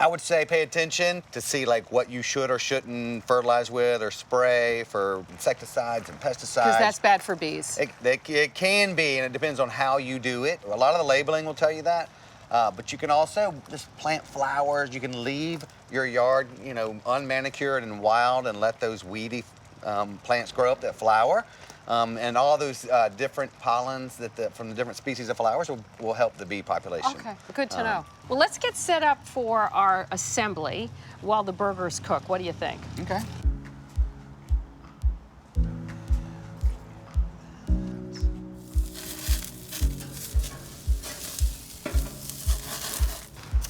I would say pay attention to see like what you should or shouldn't fertilize with or spray for insecticides and pesticides. Because that's bad for bees. It can be, and it depends on how you do it. A lot of the labeling will tell you that. But you can also just plant flowers. You can leave your yard, you know, unmanicured and wild and let those weedy plants grow up that flower. And all those different pollens from the different species of flowers will help the bee population. Okay, good to know. Well, let's get set up for our assembly while the burgers cook. What do you think? Okay.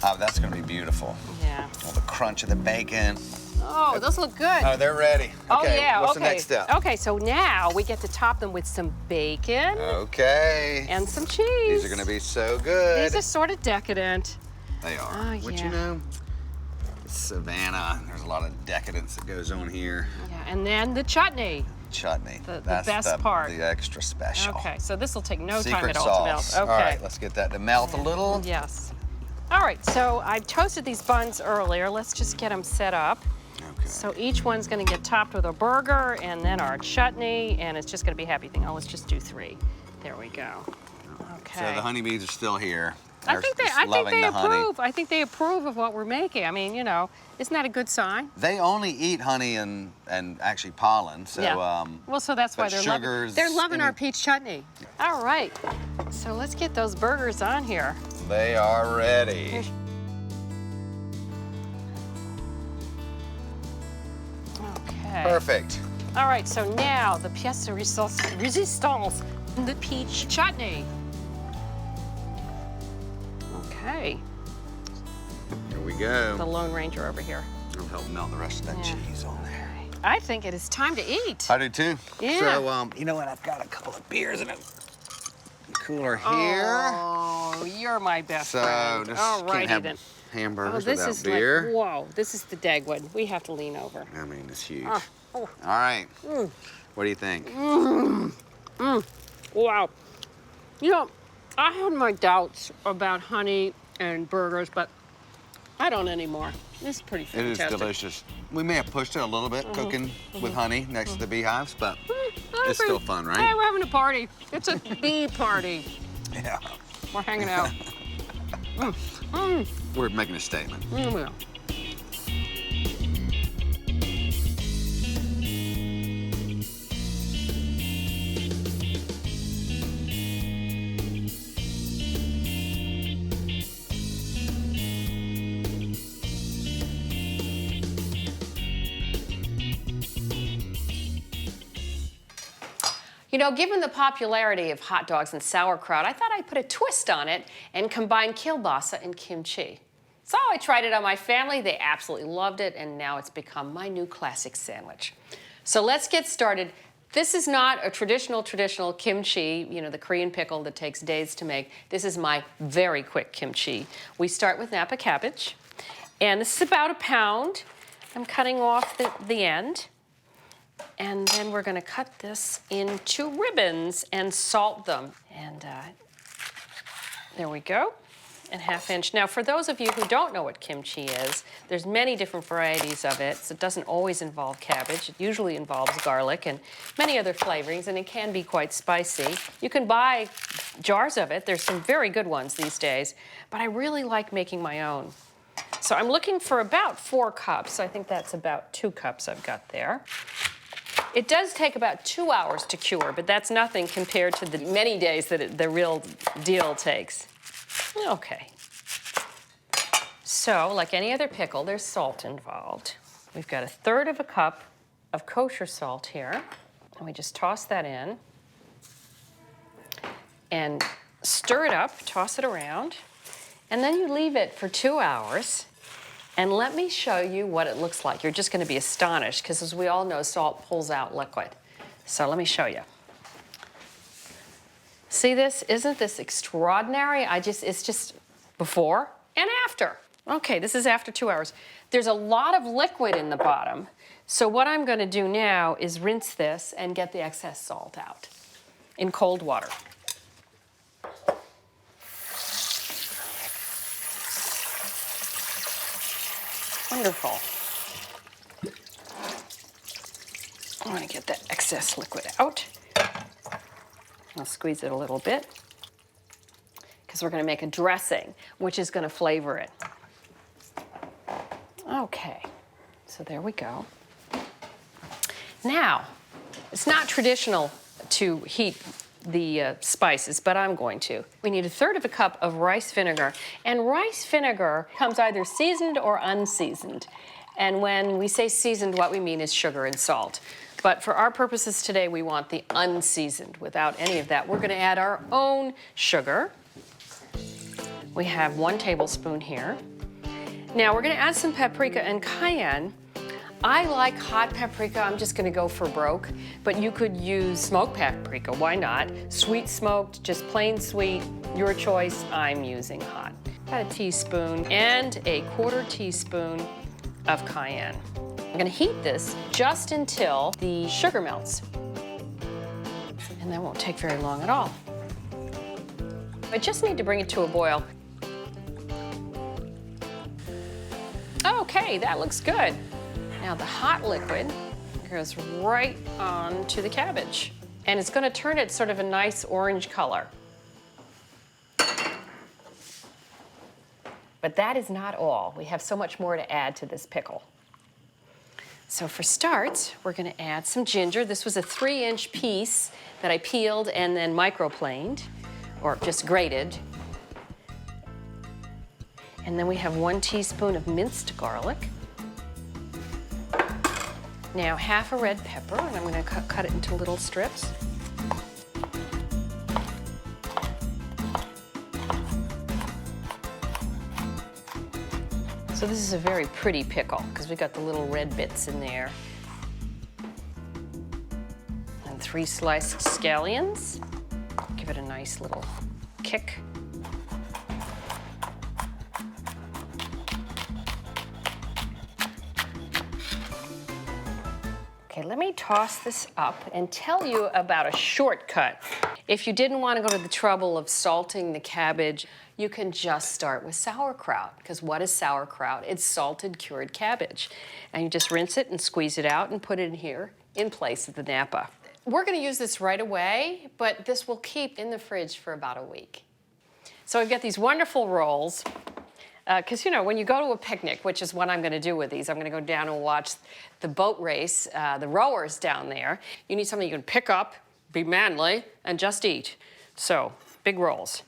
Oh, that's going to be beautiful. Yeah. All the crunch of the bacon. Oh, those look good. Oh, they're ready. Okay, Oh, yeah, what's okay. the next step? Okay, so now we get to top them with some bacon. Okay. And some cheese. These are going to be so good. These are sort of decadent. They are. Oh, But yeah. you know, Savannah, there's a lot of decadence that goes on here. Yeah, and then the chutney. Chutney. The That's best part. The extra special. Okay, so this will take no time Secret at all sauce. to melt. Okay. All right, let's get that to melt a little. Yes. All right, so I toasted these buns earlier. Let's just get them set up. Okay. So each one's gonna get topped with a burger and then our chutney, and it's just gonna be a happy thing. Oh, let's just do 3. There we go. Okay. So the honeybees are still here. I They're think they loving the honey. approve. I think they approve of what we're making. I mean, you know, isn't that a good sign? They only eat honey and actually pollen. So Yeah. Well, so that's why but they're loving our peach chutney. All right. So let's get those burgers on here. They are ready. Okay. Perfect. All right, so now the pièce de résistance, the peach chutney. Okay, Here we go. the Lone Ranger over here. I'll help melt the rest of that Yeah. cheese on there. I think it is time to eat. I do too. Yeah. So, you know what? I've got a couple of beers in a cooler here. Oh, you're my best So friend. just All can't righty have then. hamburgers Oh, this without is beer. like, whoa, this is the Dagwood. We have to lean over. I mean, it's huge. Oh, oh. All right. What do you think? Wow. You know, I had my doubts about honey and burgers, but I don't anymore. This is pretty It fantastic. is delicious. We may have pushed it a little bit, cooking with honey next to the beehives, but it's still fun, right? Hey, we're having a party. It's a bee party. Yeah. We're hanging out. We're making a statement. Yeah. You know, given the popularity of hot dogs and sauerkraut, I thought I'd put a twist on it and combine kielbasa and kimchi. So I tried it on my family, they absolutely loved it, and now it's become my new classic sandwich. So let's get started. This is not a traditional kimchi, you know, the Korean pickle that takes days to make. This is my very quick kimchi. We start with Napa cabbage, and this is about a pound. I'm cutting off the end. And then we're going to cut this into ribbons and salt them. And there we go, and 1/2 inch. Now, for those of you who don't know what kimchi is, there's many different varieties of it. So it doesn't always involve cabbage. It usually involves garlic and many other flavorings, and it can be quite spicy. You can buy jars of it. There's some very good ones these days, but I really like making my own. So I'm looking for about 4 cups. I think that's about 2 cups I've got there. It does take about 2 hours to cure, but that's nothing compared to the many days that the real deal takes. Okay. So, like any other pickle, there's salt involved. We've got 1/3 cup of kosher salt here, and we just toss that in and stir it up, toss it around, and then you leave it for 2 hours. And let me show you what it looks like. You're just going to be astonished because, as we all know, salt pulls out liquid. So let me show you. See this? Isn't this extraordinary? It's just before and after. Okay, this is after 2 hours. There's a lot of liquid in the bottom. So what I'm going to do now is rinse this and get the excess salt out in cold water. Wonderful. I want to get that excess liquid out. I'll squeeze it a little bit because we're going to make a dressing, which is going to flavor it. Okay, so there we go. Now, it's not traditional to heat the spices, but I'm going to. We need 1/3 cup of rice vinegar, and rice vinegar comes either seasoned or unseasoned. And when we say seasoned, what we mean is sugar and salt. But for our purposes today, we want the unseasoned. Without any of that, we're going to add our own sugar. We have 1 tablespoon here. Now we're going to add some paprika and cayenne. I like hot paprika. I'm just going to go for broke, but you could use smoked paprika. Why not? Sweet smoked, just plain sweet, your choice. I'm using hot. About 1 teaspoon and 1/4 teaspoon of cayenne. I'm going to heat this just until the sugar melts, and that won't take very long at all. I just need to bring it to a boil. Okay, that looks good. Now the hot liquid goes right onto the cabbage, and it's going to turn it sort of a nice orange color. But that is not all. We have so much more to add to this pickle. So for starts, we're going to add some ginger. This was a 3-inch piece that I peeled and then microplaned, or just grated. And then we have 1 teaspoon of minced garlic. Now 1/2 red pepper, and I'm going to cut it into little strips. So this is a very pretty pickle because we got the little red bits in there. And 3 sliced scallions. Give it a nice little kick. Okay, let me toss this up and tell you about a shortcut. If you didn't want to go to the trouble of salting the cabbage, you can just start with sauerkraut, because what is sauerkraut? It's salted cured cabbage. And you just rinse it and squeeze it out and put it in here in place of the Napa. We're going to use this right away, but this will keep in the fridge for about a week. So I've got these wonderful rolls. Because, you know, when you go to a picnic, which is what I'm going to do with these, I'm going to go down and watch the boat race, the rowers down there. You need something you can pick up, be manly, and just eat. So, big rolls.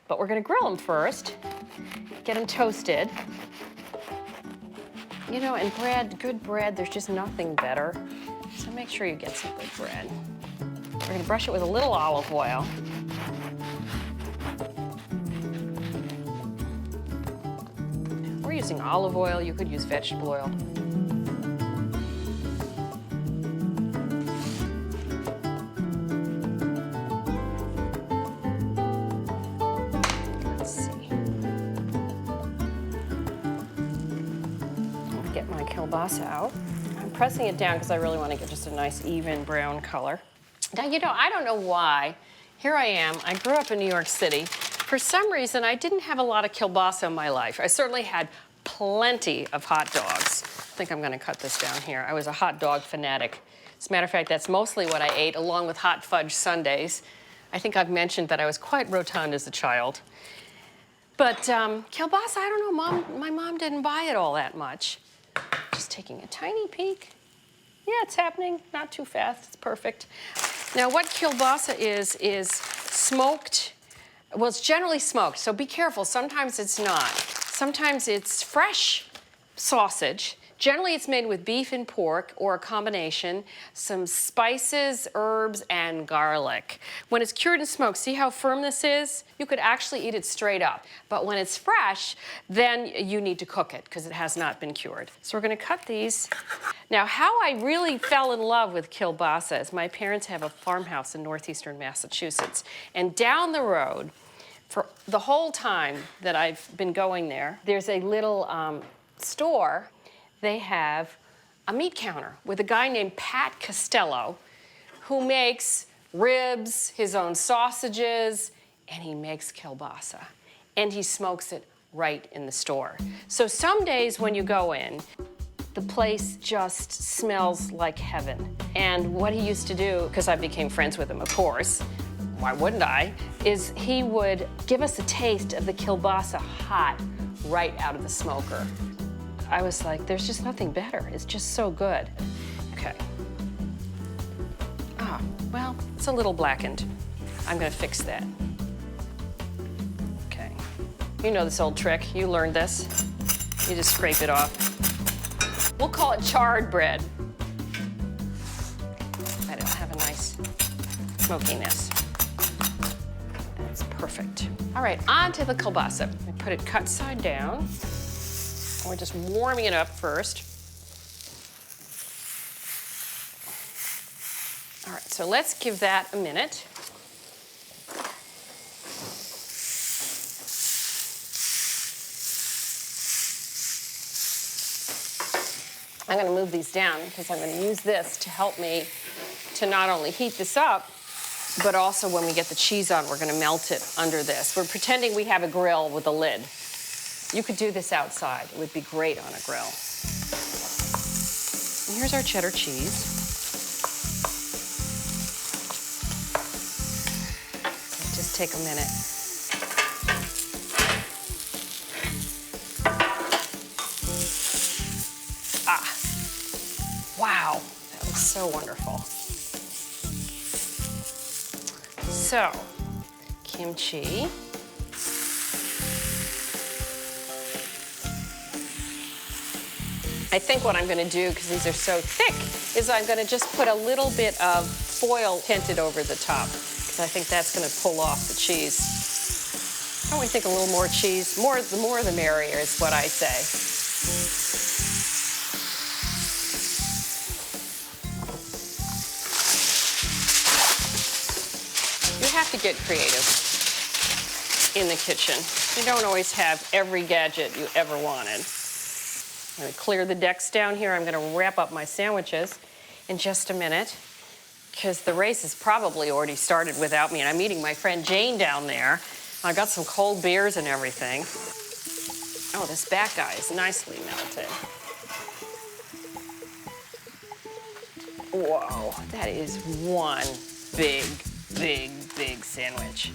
But we're going to grill them first, get them toasted. You know, and bread, good bread, there's just nothing better. So make sure you get some good bread. We're going to brush it with a little olive oil. We're using olive oil. You could use vegetable oil. Let's see. I'll get my kielbasa out. I'm pressing it down because I really want to get just a nice even brown color. Now, you know, I don't know why. Here I am. I grew up in New York City. For some reason, I didn't have a lot of kielbasa in my life. I certainly had plenty of hot dogs. I think I'm going to cut this down here. I was a hot dog fanatic. As a matter of fact, that's mostly what I ate, along with hot fudge sundaes. I think I've mentioned that I was quite rotund as a child. But kielbasa, I don't know, my mom didn't buy it all that much. Just taking a tiny peek. Yeah, it's happening. Not too fast. It's perfect. Now, what kielbasa is smoked. Well, it's generally smoked, so be careful. Sometimes it's not. Sometimes it's fresh sausage. Generally, it's made with beef and pork or a combination, some spices, herbs, and garlic. When it's cured and smoked, see how firm this is? You could actually eat it straight up. But when it's fresh, then you need to cook it because it has not been cured. So we're going to cut these. Now, how I really fell in love with kielbasa is my parents have a farmhouse in northeastern Massachusetts. And down the road, for the whole time that I've been going there, there's a little store. They have a meat counter with a guy named Pat Costello who makes ribs, his own sausages, and he makes kielbasa. And he smokes it right in the store. So some days when you go in, the place just smells like heaven. And what he used to do, because I became friends with him, of course, why wouldn't I, is he would give us a taste of the kielbasa hot right out of the smoker. I was like, there's just nothing better. It's just so good. Okay. Ah, well, it's a little blackened. I'm gonna fix that. Okay. You know this old trick. You learned this. You just scrape it off. We'll call it charred bread. But it'll have a nice smokiness. That's perfect. All right, on to the kielbasa. I put it cut side down. We're just warming it up first. All right, so let's give that a minute. I'm gonna move these down because I'm gonna use this to help me to not only heat this up, but also when we get the cheese on, we're gonna melt it under this. We're pretending we have a grill with a lid. You could do this outside. It would be great on a grill. And here's our cheddar cheese. Just take a minute. Ah, wow, that was so wonderful. So, kimchi. I think what I'm gonna do, because these are so thick, is I'm gonna just put a little bit of foil tinted over the top, because I think that's gonna pull off the cheese. Don't we think a little more cheese? The more the merrier is what I say. You have to get creative in the kitchen. You don't always have every gadget you ever wanted. I'm gonna clear the decks down here. I'm gonna wrap up my sandwiches in just a minute because the race has probably already started without me, and I'm meeting my friend Jane down there. I got some cold beers and everything. Oh, this back guy is nicely melted. Whoa, that is one big, big, big sandwich.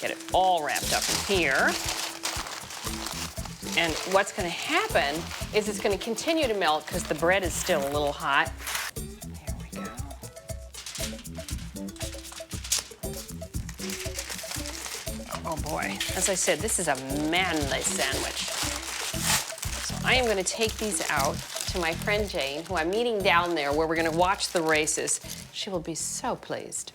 Get it all wrapped up in here. And what's gonna happen is it's gonna continue to melt because the bread is still a little hot. There we go. Oh boy, as I said, this is a manly sandwich. So I am gonna take these out to my friend Jane, who I'm meeting down there where we're gonna watch the races. She will be so pleased.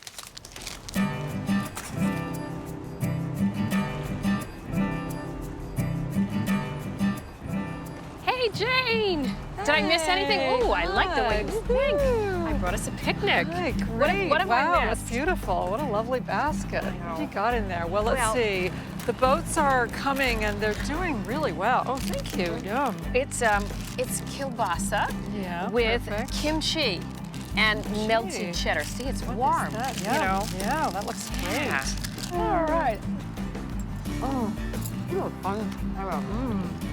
Hey, Jane! Did I miss anything? Ooh, I like the way you think. I brought us a picnic. Hey, great. What have I wow, missed? that's beautiful. What a lovely basket. know. What you got in there? Well, let's see. The boats are coming and they're doing really well. Oh, thank you. Yum. It's kielbasa Yeah, with perfect. kimchi and melted cheddar. See, it's What is warm. that? You Yeah, know. yeah, that looks great. Yeah. All right. Oh, you are fun.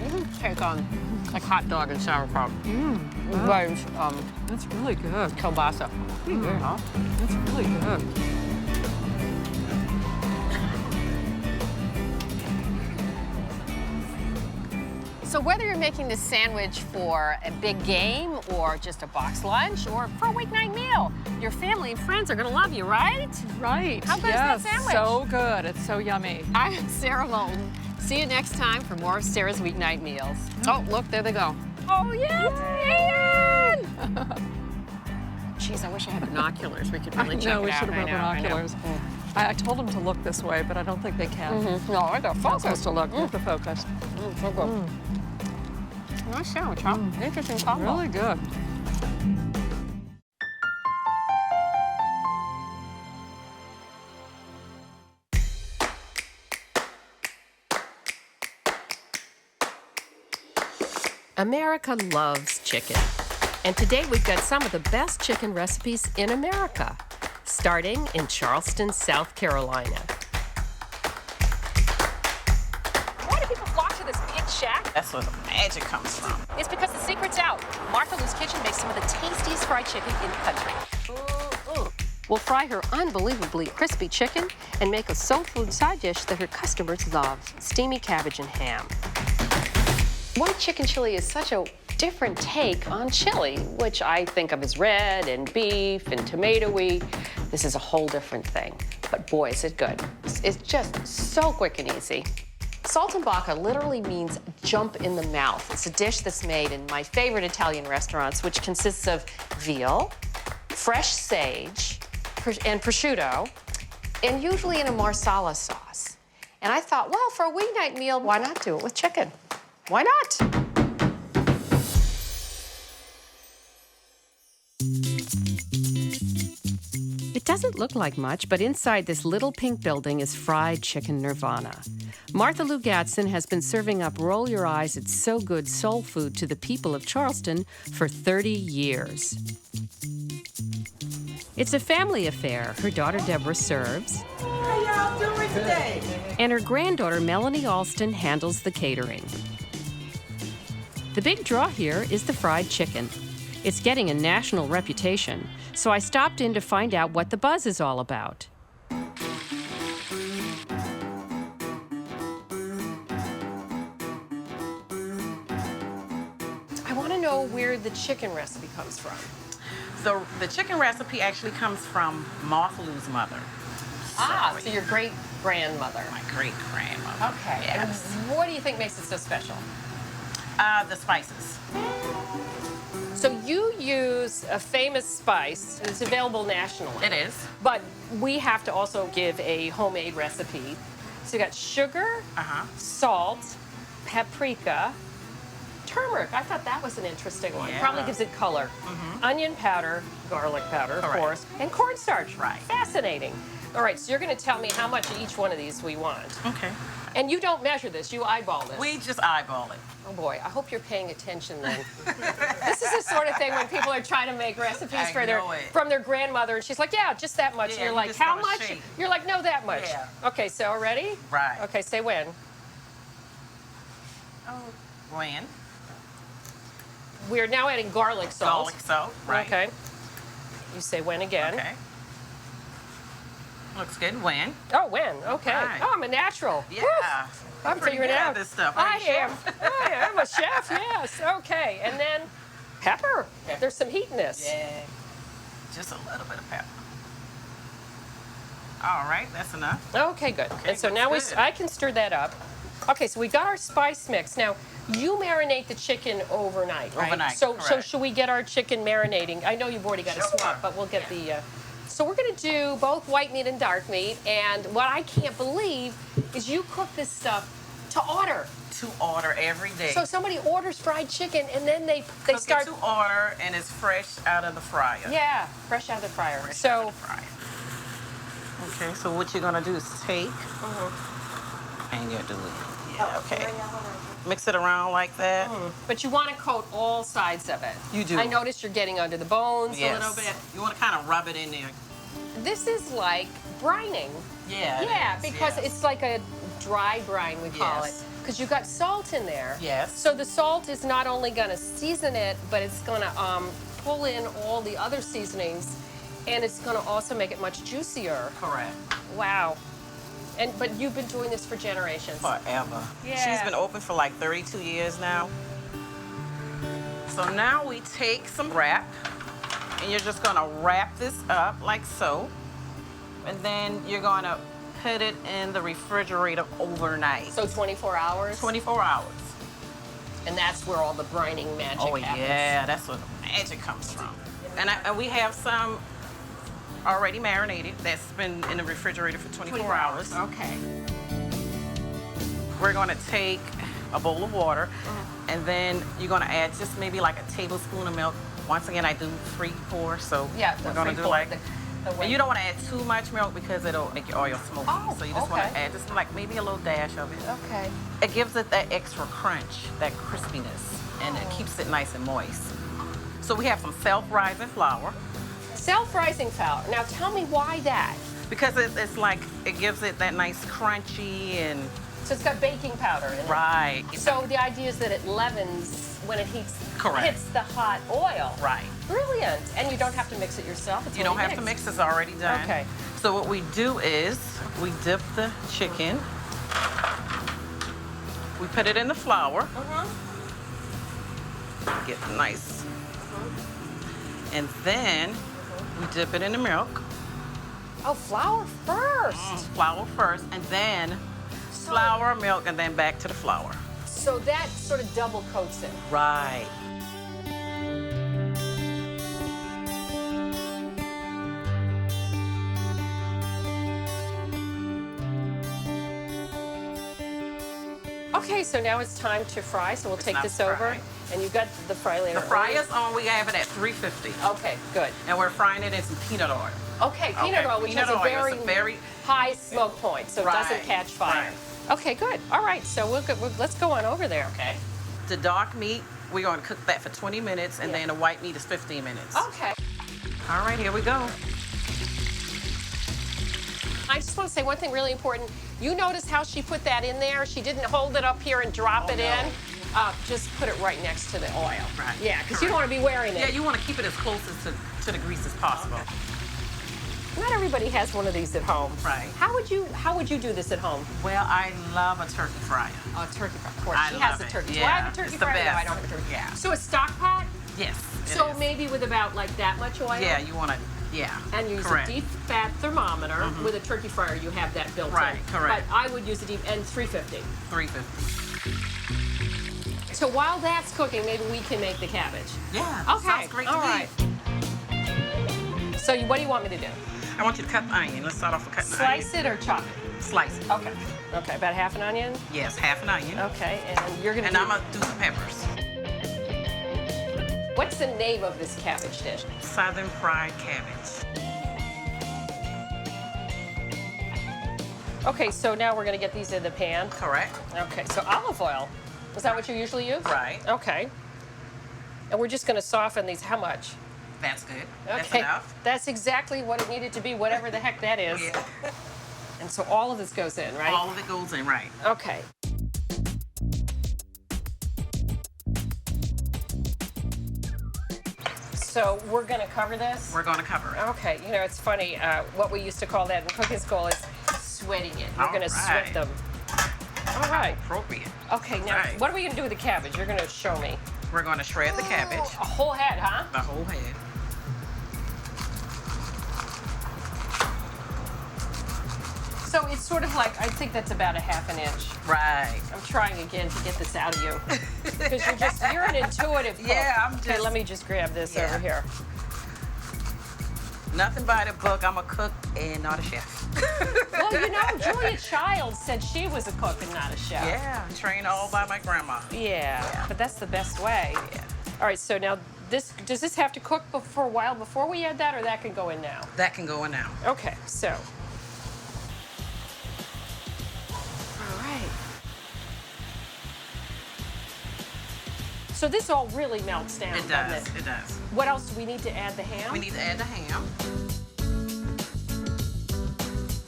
You can take on like hot dog and sauerkraut. But That's really good. kielbasa. Yeah. That's really good. So whether you're making this sandwich for a big game or just a box lunch or for a weeknight meal, your family and friends are gonna love you, right? Right. How good is yes, that sandwich? So good. It's so yummy. I'm Sarah Moulton. See you next time for more of Sarah's Weeknight Meals. Oh, look, there they go. Oh, yes, Ian! Jeez, I wish I had binoculars. We could really check it out. we should have brought I know. binoculars. I told them to look this way, but I don't think they can. No, I got Not focus. supposed to look. You have to focus. So good. Nice sandwich, huh? Interesting combo. Really good. America loves chicken. And today we've got some of the best chicken recipes in America, starting in Charleston, South Carolina. Why do people flock to That's where the magic comes from. It's because the secret's out. Martha Lou's Kitchen makes some of the tastiest fried chicken in the country. We'll fry her unbelievably crispy chicken and make a soul food side dish that her customers love, steamy cabbage and ham. White chicken chili is such a different take on chili, which I think of as red and beef and tomatoey. This is a whole different thing. But boy, is it good. It's just so quick and easy. Saltimbocca literally means jump in the mouth. It's a dish that's made in my favorite Italian restaurants, which consists of veal, fresh sage, and prosciutto, and usually in a marsala sauce. And I thought, well, for a weeknight meal, why not do it with chicken? Why not? It doesn't look like much, but inside this little pink building is fried chicken nirvana. Martha Lou Gadsden has been serving up roll your eyes, it's so good soul food to the people of Charleston for 30 years. It's a family affair. Her daughter Deborah serves. How y'all doing today? And her granddaughter Melanie Alston handles the catering. The big draw here is the fried chicken. It's getting a national reputation, so I stopped in to find out what the buzz is all about. I want to know where the chicken recipe comes from. So the chicken recipe actually comes from Martha Lou's mother. So your great-grandmother. My great-grandmother. Okay. Yes. And what do you think makes it so special? The spices. So you use a famous spice. It's available nationally. It is. But we have to also give a homemade recipe. So you got sugar, salt, paprika, turmeric. I thought that was an interesting one. Yeah. Probably gives it color. Onion powder, garlic powder, of Correct. course, and cornstarch. Right. Fascinating. All right, so you're going to tell me how much of each one of these we want. Okay. And you don't measure this, you eyeball this. We just eyeball it. Oh boy, I hope you're paying attention then. This is the sort of thing when people are trying to make recipes I know it. from their grandmother, and she's like, yeah, just that much. Yeah, and you're you like, just how gotta much? shake. You're like, no, that much. Yeah. Okay, so ready? Right. Okay, say when. Oh, when? We're now adding garlic salt. Garlic salt, right. Okay. You say when again. Okay. Looks good. When? Oh, when? Okay. Right. Oh, I'm a natural. Yeah. Woof. I'm Pretty figuring good it at out. this stuff, I aren't you, am. chef? I am a chef, yes. Okay, and then pepper. There's some heat in this. Yeah. Just a little bit of pepper. All right, that's enough. Okay, good. Okay, And so looks now good. I can stir that up. Okay, so we got our spice mix. Now, you marinate the chicken overnight, right? Overnight, So correct. should we get our chicken marinating? I know you've already got a Sure. swap, but we'll get the... So we're going to do both white meat and dark meat. And what I can't believe is you cook this stuff to order. To order every day. So somebody orders fried chicken, and then they Cook start... it to order, and it's fresh out of the fryer. Yeah, fresh out of the fryer. Fresh out So of the fryer. Okay, so what you're gonna do is take, and you'll do it. Yeah, okay. Mix it around like that. But you want to coat all sides of it. You do. I noticed you're getting under the bones Yes. a little bit. You want to kind of rub it in there. This is like brining. Yeah. Yeah, it is, because yes. it's like a dry brine, we call Yes. it. Because you got salt in there. Yes. So the salt is not only going to season it, but it's going to pull in all the other seasonings, and it's going to also make it much juicier. Correct. Wow. But you've been doing this for generations. Forever. Yeah. She's been open for like 32 years now. So now we take some wrap, and you're just gonna wrap this up like so. And then you're gonna put it in the refrigerator overnight. So 24 hours? 24 hours. And that's where all the brining magic Oh happens. yeah, that's where the magic comes from. And we have some already marinated that's been in the refrigerator for 24 hours. Okay. We're gonna take a bowl of water, and then you're gonna add just maybe like a tablespoon of milk. Once again, I do 3/4, so Yeah, we're gonna do like. the And you don't want to add too much milk because it'll make your oil smoky. Oh, so you just want okay. to add just like maybe a little dash of it. Okay. It gives it that extra crunch, that crispiness, and it keeps it nice and moist. So we have some self-rising flour Self-rising flour. Now tell me why that. because it's like it gives it that nice crunchy and So it's got baking powder in it. Right. So the idea is that it leavens when it hits the hot oil. Right. Brilliant. And you don't have to mix it yourself. It's You don't already have to mixed. mix, it's already done. Okay. So what we do is we dip the chicken. We put it in the flour. Get nice. And then we dip it in the milk. Oh, flour first. Flour first, and then flour, milk, and then back to the flour. So that sort of double coats it. Right. Okay, so now it's time to fry. So we'll take time this to over. fry. And you've got the fry later. The fryer's on, we have it at 350. Okay, good. And we're frying it in some peanut oil. Okay, peanut oil, which Peanut has oil a is very high smoke point, so it doesn't Right, catch fire. right. Okay, good. All right, so let's go on over there. Okay. The dark meat, we're going to cook that for 20 minutes, and Yeah. then the white meat is 15 minutes. Okay. All right, here we go. I just want to say one thing really important. You notice how she put that in there? She didn't hold it up here and drop it in. Just put it right next to the oil. Right. Yeah, because you don't want to be wearing it. Yeah, you want to keep it as close to the grease as possible. Not everybody has one of these at home. Right. How would you do this at home? Well, I love a turkey fryer. Oh, turkey fryer. Of course, I she has love a it. turkey. Do I Yeah, have a turkey it's the fryer? No, I best. don't have a turkey. Yeah. So a stock pot? Yes. it So is. maybe with about like that much oil? Yeah, you want to, yeah. And use correct. a deep fat thermometer. With a turkey fryer, you have that built Right, in. correct. But I would use a deep, and 350. 350. So while that's cooking, maybe we can make the cabbage. Yeah, Okay, sounds great to all me. right. So what do you want me to do? I want you to cut the onion. Let's start off with cutting Slice the onion. it or chop it? Slice it. Okay. Okay, about half an onion? Yes, half an onion. Okay, and you're gonna And I'm going to do some peppers. What's the name of this cabbage dish? Southern fried cabbage. Okay, so now we're gonna get these in the pan. Correct. Okay, so olive oil. Is that what you usually use? Right. Okay. And we're just gonna soften these, how much? That's good. That's Okay, enough. that's exactly what it needed to be, whatever the heck that is. Yeah. And so all of this goes in, right? All of it goes in, right. Okay. So we're gonna cover this? We're going to cover it. Okay, you know, it's funny, what we used to call that in cooking school is sweating it. We're All gonna sweat right. them. All right. Appropriate. Okay, now Right. what are we gonna do with the cabbage? You're gonna show me. We're going to shred the cabbage, A whole head, huh? the whole head. So it's sort of like, I think that's about a half an inch. Right. I'm trying again to get this out of you. Because you're an intuitive cook. Yeah, I'm Okay, just- let me just grab this Yeah. over here. Nothing by the book. I'm a cook and not a chef. Well, you know, Julia Childs said she was a cook and not a chef. Yeah, trained all by my grandma. Yeah, but that's the best way. Yeah. All right, so now does this have to cook for a while before we add that, or that can go in now? That can go in now. Okay, so. All right. So this all really melts down, It doesn't does. it? It does. What else do we need to add? The ham? We need to add the ham.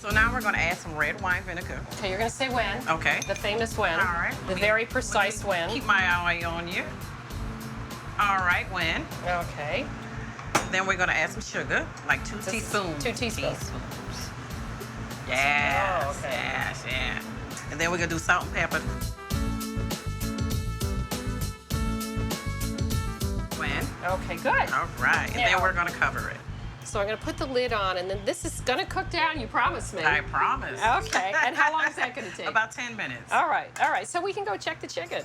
So now we're going to add some red wine vinegar. Okay, you're gonna say when. Okay. The famous when. All right. The very precise Let me when. Keep my eye on you. All right, when. Okay. Then we're going to add some sugar, like 2 Just teaspoons. 2 teaspoons. Yes, Oh, okay. yes, yeah. And then we're going to do salt and pepper. When. Okay, good. All right, and Now- then we're going to cover it. So I'm gonna put the lid on, and then this is gonna cook down, you promised me. I promise. Okay, and how long is that gonna take? About 10 minutes. All right, so we can go check the chicken.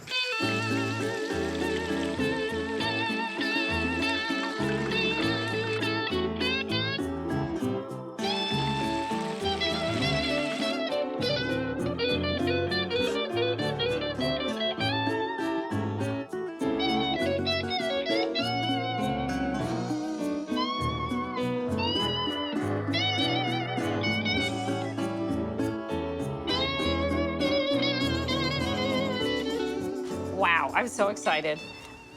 Wow, I'm so excited.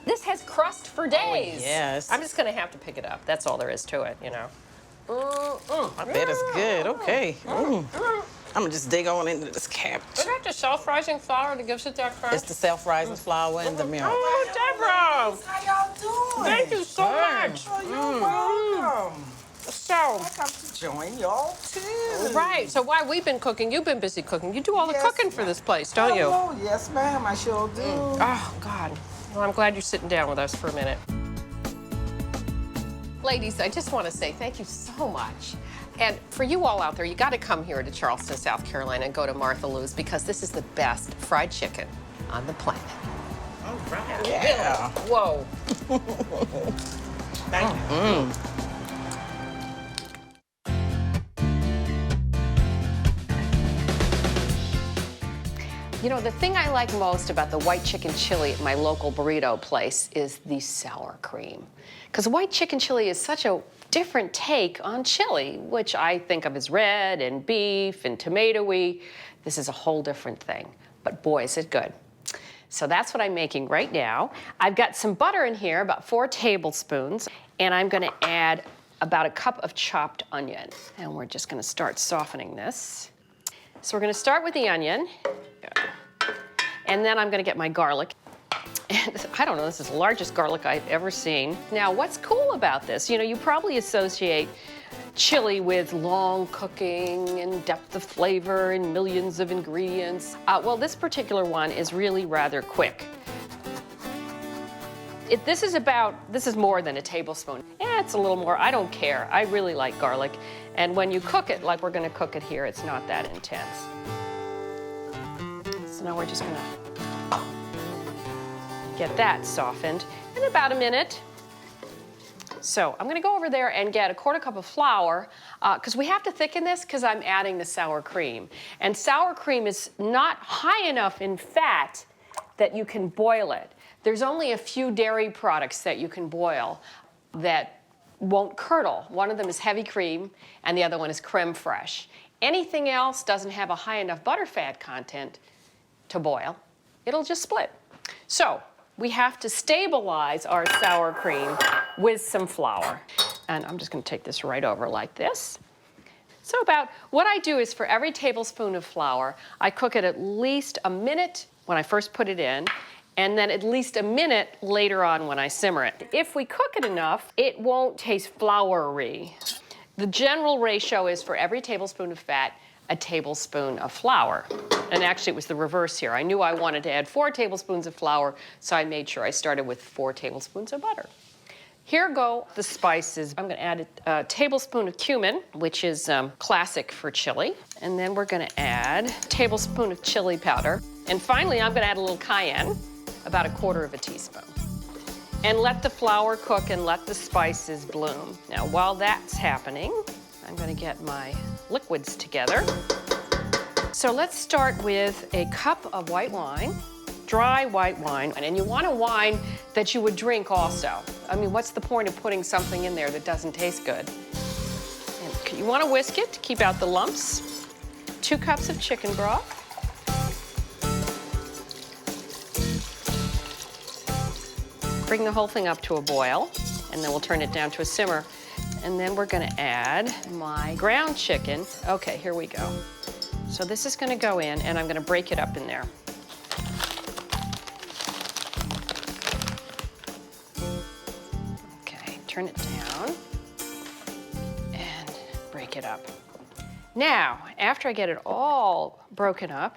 This has crust for days. yes. I'm just gonna have to pick it up. That's all there is to it, you know. I bet it's good. Okay. I'm gonna just dig on into this cabbage. Is that the self-rising flour that gives it that crunch? It's the self-rising flour and the milk. Oh, Deborah! How y'all doing? Thank you so much. Oh, you're welcome. So, I come to join y'all too. right, so while we've been cooking, you've been busy cooking. You do all the Yes, cooking for this place, don't you? Oh, yes, ma'am, I sure do. Oh, God. Well, I'm glad you're sitting down with us for a minute. Ladies, I just want to say thank you so much. And for you all out there, you got to come here to Charleston, South Carolina and go to Martha Lou's because this is the best fried chicken on the planet. All right. Yeah. Whoa. Thank you. You know, the thing I like most about the white chicken chili at my local burrito place is the sour cream. Because white chicken chili is such a different take on chili, which I think of as red and beef and tomato-y. This is a whole different thing, but boy, is it good. So that's what I'm making right now. I've got some butter in here, about 4 tablespoons, and I'm gonna add about a cup of chopped onion. And we're just gonna start softening this. So we're gonna start with the onion. And then I'm gonna get my garlic. And I don't know, this is the largest garlic I've ever seen. Now, what's cool about this? You know, you probably associate chili with long cooking and depth of flavor and millions of ingredients. Well, this particular one is really rather quick. This is more than a tablespoon. Yeah, it's a little more, I don't care. I really like garlic. And when you cook it, like we're gonna cook it here, it's not that intense. So now we're just gonna get that softened in about a minute. So I'm gonna go over there and get a 1/4 cup of flour because we have to thicken this because I'm adding the sour cream. And sour cream is not high enough in fat that you can boil it. There's only a few dairy products that you can boil that won't curdle. One of them is heavy cream and the other one is creme fraiche. Anything else doesn't have a high enough butterfat content to boil. It'll just split. So we have to stabilize our sour cream with some flour. And I'm just gonna take this right over like this. So what I do is for every tablespoon of flour, I cook it at least a minute when I first put it in, and then at least a minute later on when I simmer it. If we cook it enough, it won't taste floury. The general ratio is for every tablespoon of fat, a tablespoon of flour. And actually it was the reverse here. I knew I wanted to add 4 tablespoons of flour, so I made sure I started with 4 tablespoons of butter. Here go the spices. I'm gonna add a tablespoon of cumin, which is classic for chili. And then we're gonna add a tablespoon of chili powder. And finally, I'm gonna add a little cayenne, about 1/4 teaspoon. And let the flour cook and let the spices bloom. Now, while that's happening, I'm gonna get my liquids together. So let's start with a cup of white wine, dry white wine. And you want a wine that you would drink also. I mean, what's the point of putting something in there that doesn't taste good? And you wanna whisk it to keep out the lumps. 2 cups of chicken broth. Bring the whole thing up to a boil, and then we'll turn it down to a simmer. And then we're gonna add my ground chicken. Okay, here we go. So this is gonna go in, and I'm gonna break it up in there. Okay, turn it down and break it up. Now, after I get it all broken up,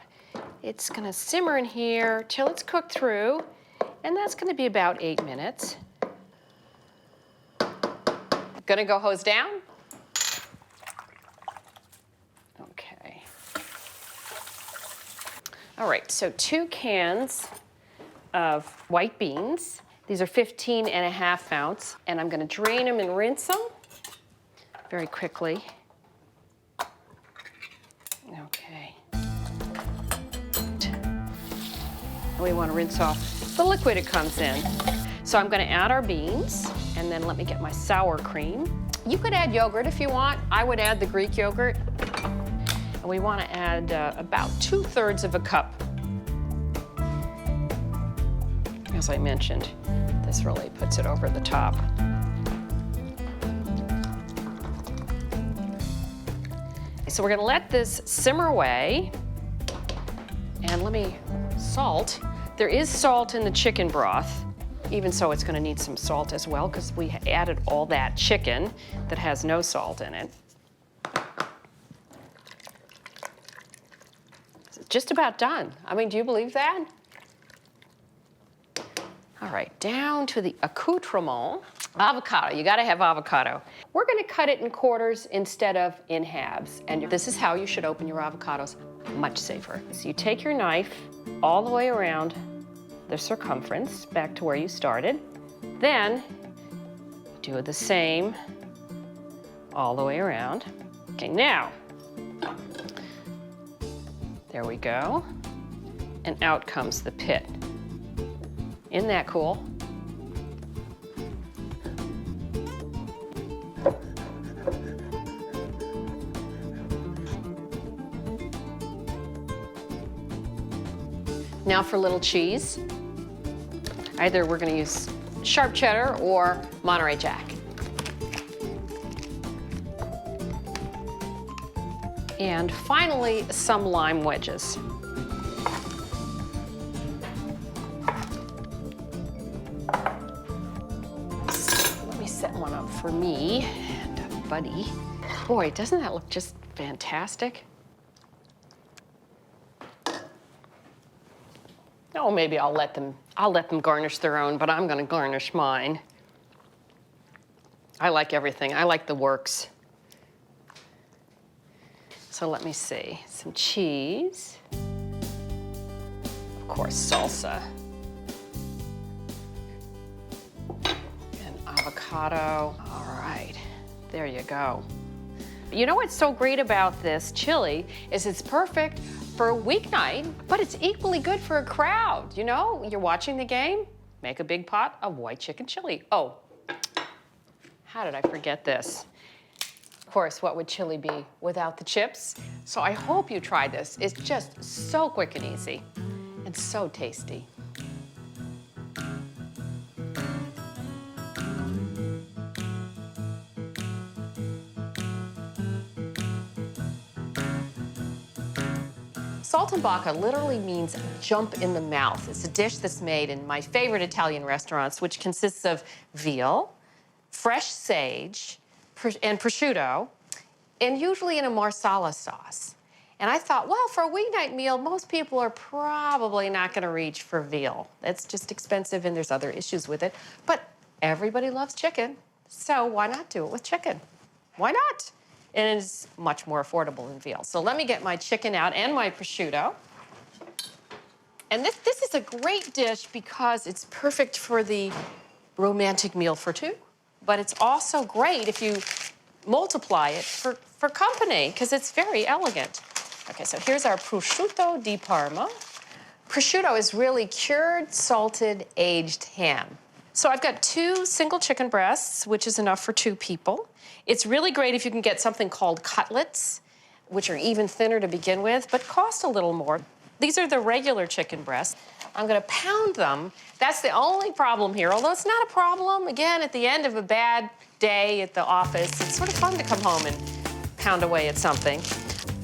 it's gonna simmer in here till it's cooked through, and that's gonna be about 8 minutes. Gonna go hose down? Okay. All right, so 2 cans of white beans. These are 15½ ounce, and I'm gonna drain them and rinse them very quickly. Okay. And we wanna rinse off the liquid it comes in. So I'm gonna add our beans, and then let me get my sour cream. You could add yogurt if you want. I would add the Greek yogurt. And we wanna add about 2/3 of a cup. As I mentioned, this really puts it over the top. So we're gonna let this simmer away. And let me salt. There is salt in the chicken broth. Even so, it's gonna need some salt as well because we added all that chicken that has no salt in it. It's just about done. I mean, do you believe that? All right, down to the accoutrement. Avocado, you gotta have avocado. We're gonna cut it in quarters instead of in halves. And this is how you should open your avocados, much safer. So you take your knife all the way around the circumference, back to where you started. Then do the same all the way around. Okay, now, there we go. And out comes the pit. Isn't that cool? Now for a little cheese. Either we're gonna use sharp cheddar or Monterey Jack. And finally, some lime wedges. Let me set one up for me and Buddy. Boy, doesn't that look just fantastic? Oh, maybe I'll let them garnish their own, but I'm gonna garnish mine. I like everything. I like the works. So let me see. Some cheese. Of course, salsa. And avocado. All right, there you go. You know what's so great about this chili is it's perfect for a weeknight, but it's equally good for a crowd. You know, you're watching the game, make a big pot of white chicken chili. Oh, how did I forget this? Of course, what would chili be without the chips? So I hope you try this. It's just so quick and easy and so tasty. Saltimbocca literally means jump in the mouth. It's a dish that's made in my favorite Italian restaurants, which consists of veal, fresh sage, and prosciutto, and usually in a marsala sauce. And I thought, well, for a weeknight meal, most people are probably not gonna reach for veal. It's just expensive and there's other issues with it. But everybody loves chicken, so why not do it with chicken? Why not? And it's much more affordable than veal. So let me get my chicken out and my prosciutto. And this is a great dish because it's perfect for the romantic meal for two. But it's also great if you multiply it for company, because it's very elegant. Okay, so here's our prosciutto di Parma. Prosciutto is really cured, salted, aged ham. So I've got 2 single chicken breasts, which is enough for 2 people. It's really great if you can get something called cutlets, which are even thinner to begin with, but cost a little more. These are the regular chicken breasts. I'm gonna pound them. That's the only problem here, although it's not a problem. Again, at the end of a bad day at the office, it's sort of fun to come home and pound away at something.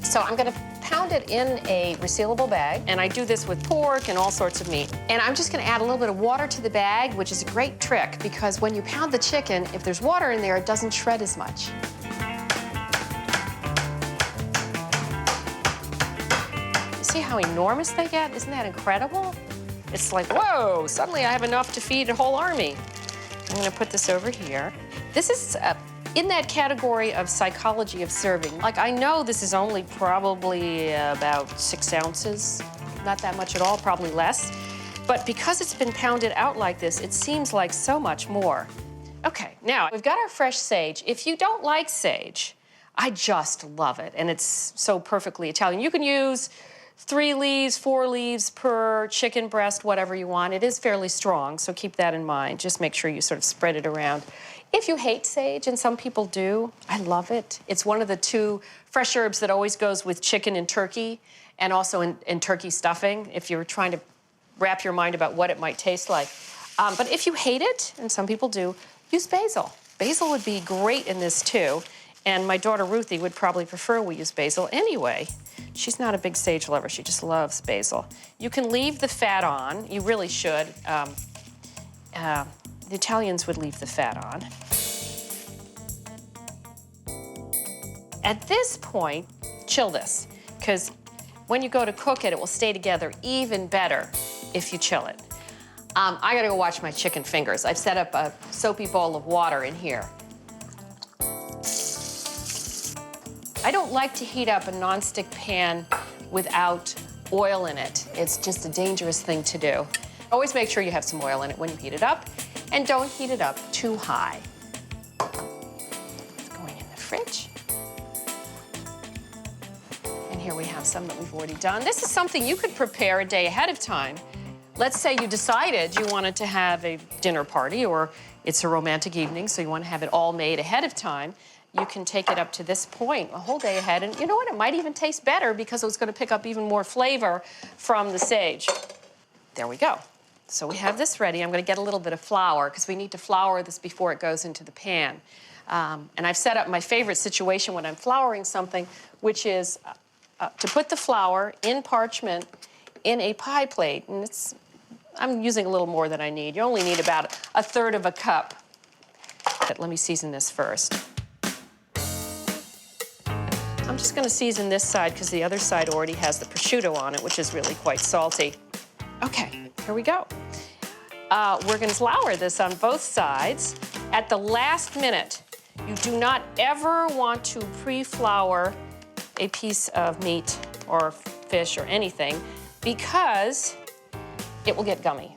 So I'm gonna pound it in a resealable bag, and I do this with pork and all sorts of meat. And I'm just gonna add a little bit of water to the bag, which is a great trick, because when you pound the chicken, if there's water in there, it doesn't shred as much. You see how enormous they get? Isn't that incredible? It's like, whoa, suddenly I have enough to feed a whole army. I'm gonna put this over here. This is in that category of psychology of serving. Like, I know this is only probably about 6 ounces, not that much at all, probably less. But because it's been pounded out like this, it seems like so much more. Okay, now we've got our fresh sage. If you don't like sage, I just love it, and it's so perfectly Italian. You can use 3 leaves, 4 leaves per chicken breast, whatever you want. It is fairly strong, so keep that in mind. Just make sure you sort of spread it around. If you hate sage, and some people do, I love it. It's one of the 2 fresh herbs that always goes with chicken and turkey, and also in turkey stuffing, if you're trying to wrap your mind about what it might taste like. But if you hate it, and some people do, use basil. Basil would be great in this too. And my daughter Ruthie would probably prefer we use basil anyway. She's not a big sage lover, she just loves basil. You can leave the fat on, you really should. The Italians would leave the fat on. At this point, chill this, because when you go to cook it, it will stay together even better if you chill it. I gotta go wash my chicken fingers. I've set up a soapy bowl of water in here. I don't like to heat up a nonstick pan without oil in it. It's just a dangerous thing to do. Always make sure you have some oil in it when you heat it up, and don't heat it up too high. It's going in the fridge. And here we have some that we've already done. This is something you could prepare a day ahead of time. Let's say you decided you wanted to have a dinner party, or it's a romantic evening, so you want to have it all made ahead of time. You can take it up to this point a whole day ahead, and you know what? It might even taste better because it's going to pick up even more flavor from the sage. There we go. So we have this ready. I'm going to get a little bit of flour because we need to flour this before it goes into the pan. And I've set up my favorite situation when I'm flouring something, which is to put the flour in parchment in a pie plate. And I'm using a little more than I need. You only need about 1/3 of a cup. But let me season this first. I'm just going to season this side because the other side already has the prosciutto on it, which is really quite salty. Okay, here we go. We're going to flour this on both sides. At the last minute, you do not ever want to pre-flour a piece of meat or fish or anything because it will get gummy.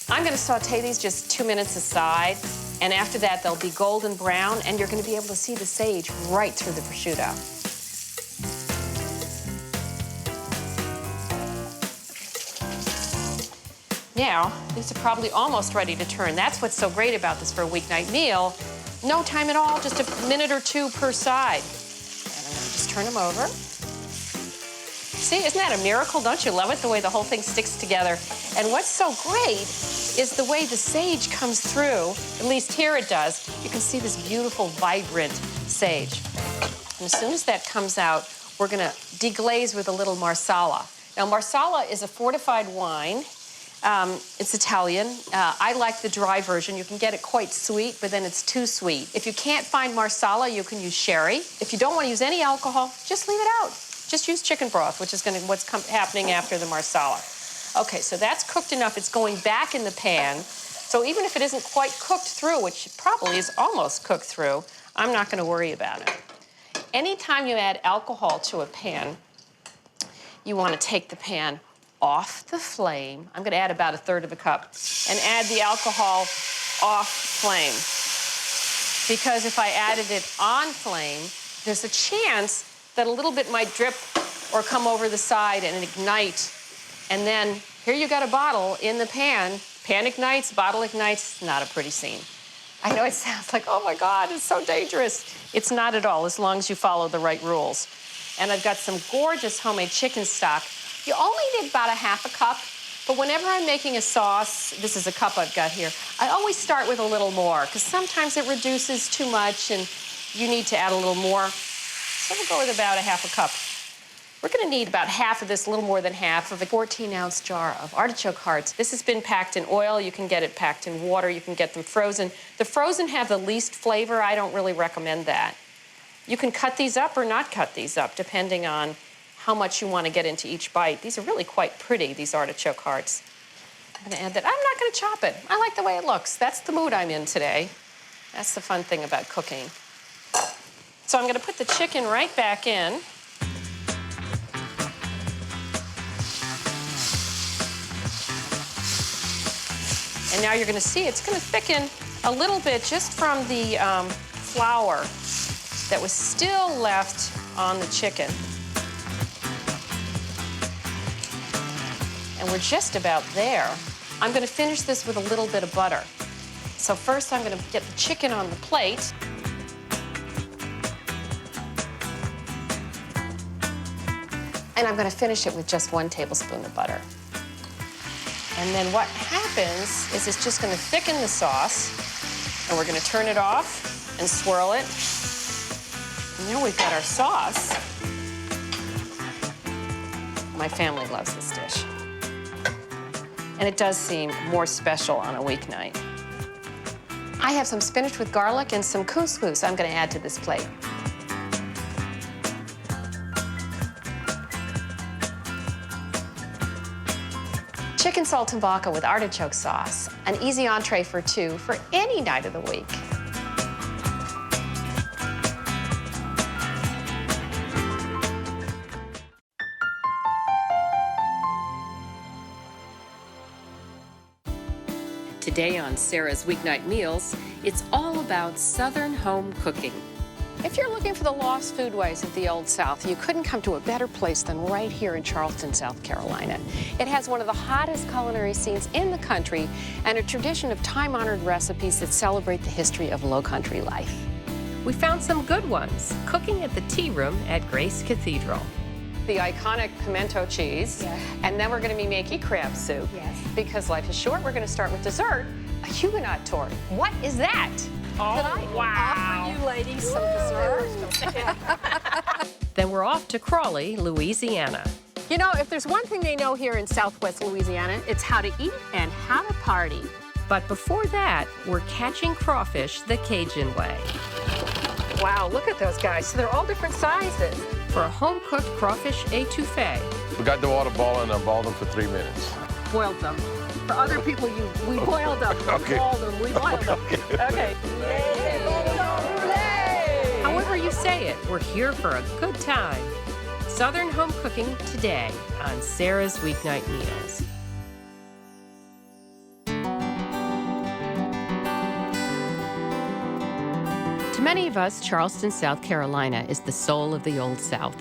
I'm going to saute these just 2 minutes aside, and after that they'll be golden brown, and you're going to be able to see the sage right through the prosciutto. Now, these are probably almost ready to turn. That's what's so great about this for a weeknight meal. No time at all, just a minute or two per side. And I'm gonna just turn them over. See, isn't that a miracle? Don't you love it, the way the whole thing sticks together? And what's so great is the way the sage comes through, at least here it does. You can see this beautiful, vibrant sage. And as soon as that comes out, we're gonna deglaze with a little marsala. Now, marsala is a fortified wine. It's Italian. I like the dry version. You can get it quite sweet, but then it's too sweet. If you can't find marsala, you can use sherry. If you don't want to use any alcohol, just leave it out. Just use chicken broth, which is what's happening after the marsala. Okay, so that's cooked enough. It's going back in the pan. So even if it isn't quite cooked through, which probably is almost cooked through, I'm not going to worry about it. Anytime you add alcohol to a pan, you want to take the pan off the flame. I'm going to add about 1/3 of a cup and add the alcohol off flame. Because if I added it on flame, there's a chance that a little bit might drip or come over the side and ignite. And then here you got a bottle in the pan. Pan ignites, bottle ignites. Not a pretty scene. I know it sounds like, oh my God, it's so dangerous. It's not at all, as long as you follow the right rules. And I've got some gorgeous homemade chicken stock. You only need about 1/2 cup, but whenever I'm making a sauce, this is a cup I've got here, I always start with a little more, because sometimes it reduces too much and you need to add a little more. So we'll go with about 1/2 cup. We're gonna need about half of this, a little more than half, of a 14-ounce jar of artichoke hearts. This has been packed in oil. You can get it packed in water. You can get them frozen. The frozen have the least flavor. I don't really recommend that. You can cut these up or not cut these up, depending on how much you want to get into each bite. These are really quite pretty, these artichoke hearts. I'm gonna add that. I'm not gonna chop it. I like the way it looks. That's the mood I'm in today. That's the fun thing about cooking. So I'm gonna put the chicken right back in. And now you're gonna see it's gonna thicken a little bit just from the flour that was still left on the chicken. And we're just about there. I'm gonna finish this with a little bit of butter. So first I'm gonna get the chicken on the plate. And I'm gonna finish it with just 1 tablespoon of butter. And then what happens is it's just gonna thicken the sauce. And we're gonna turn it off and swirl it. And now we've got our sauce. My family loves this dish. And it does seem more special on a weeknight. I have some spinach with garlic and some couscous I'm gonna add to this plate. Chicken saltimbocca with artichoke sauce, an easy entree for two for any night of the week. Today on Sarah's Weeknight Meals, it's all about Southern home cooking. If you're looking for the lost foodways of the Old South, you couldn't come to a better place than right here in Charleston, South Carolina. It has one of the hottest culinary scenes in the country and a tradition of time-honored recipes that celebrate the history of Lowcountry life. We found some good ones, cooking at the tea room at Grace Cathedral. The iconic pimento cheese, Yes. and then we're going to be making crab soup. Yes. Because life is short, we're going to start with dessert, a Huguenot tort. What is that? Oh, Could I offer you ladies some dessert? Then we're off to Crawley, Louisiana. You know, if there's one thing they know here in Southwest Louisiana, it's how to eat and how to party. But before that, we're catching crawfish the Cajun way. Wow, look at those guys. So they're all different sizes. For a home-cooked crawfish etouffee, We got the water boiling and boiled them for 3 minutes. Boiled them. For other people, we boiled them. Okay. We boiled them. We boiled them. Okay. however you say it, we're here for a good time. Southern home cooking today on Sarah's Weeknight Meals. To many of us, Charleston, South Carolina is the soul of the Old South.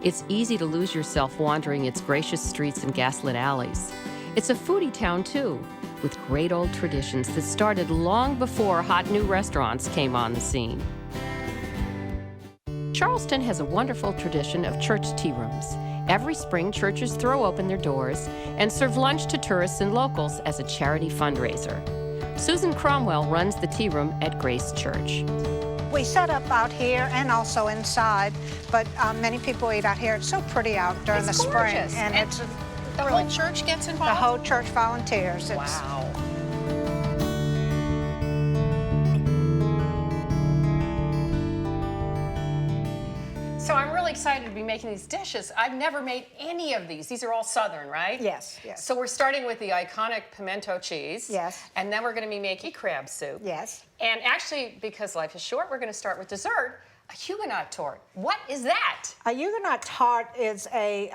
It's easy to lose yourself wandering its gracious streets and gaslit alleys. It's a foodie town, too, with great old traditions that started long before hot new restaurants came on the scene. Charleston has a wonderful tradition of church tea rooms. Every spring, churches throw open their doors and serve lunch to tourists and locals as a charity fundraiser. Susan Cromwell runs the tea room at Grace Church. We set up out here and also inside, but many people eat out here. It's so pretty out during the spring. Gorgeous. And it's The whole church gets the involved? whole church volunteers. It's, Wow. So I'm really excited to be making these dishes. I've never made any of these. These are all Southern, right? Yes, yes. So we're starting with the iconic pimento cheese. Yes. And then we're going to be making crab soup. Yes. And actually, because life is short, we're going to start with dessert, a Huguenot tort. What is that? A Huguenot tart is a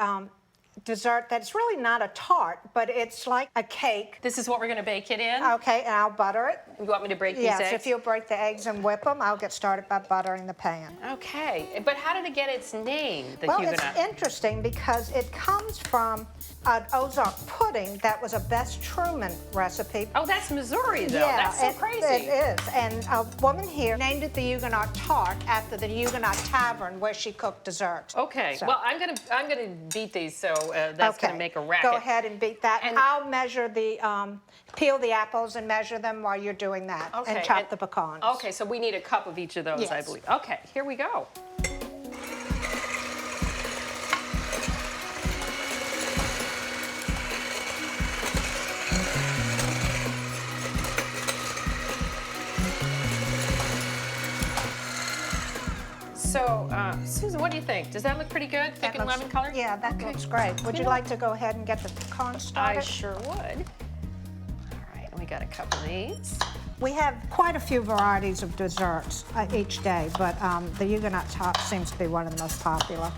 dessert that's really not a tart, but it's like a cake. This is what we're going to bake it in? Okay, and I'll butter it. You want me to break these Yes, eggs? if you'll break the eggs and whip them, I'll get started by buttering the pan. Okay, but how did it get its name, the Well, Huguenot? it's interesting because it comes from an Ozark pudding that was a Bess Truman recipe. Oh, that's Missouri, though. Yeah, That's so crazy. It is. And a woman here named it the Huguenot tart after the Huguenot tavern where she cooked desserts. Okay. So- Well, I'm gonna beat these, so that's gonna make a racket. Go ahead and beat that. And- I'll measure the, peel the apples and measure them while you're doing that. Okay. And chop the pecans. Okay, so we need a cup of each of those, I Yes. believe. Okay, here we go. So, Susan, what do you think? Does that look pretty good? Thick That and looks- lemon color? Yeah, that looks great. Would you like to go ahead and get the pecans started? I sure would. All right, and we got a couple of these. We have quite a few varieties of desserts each day, but the Huguenot tart seems to be one of the most popular.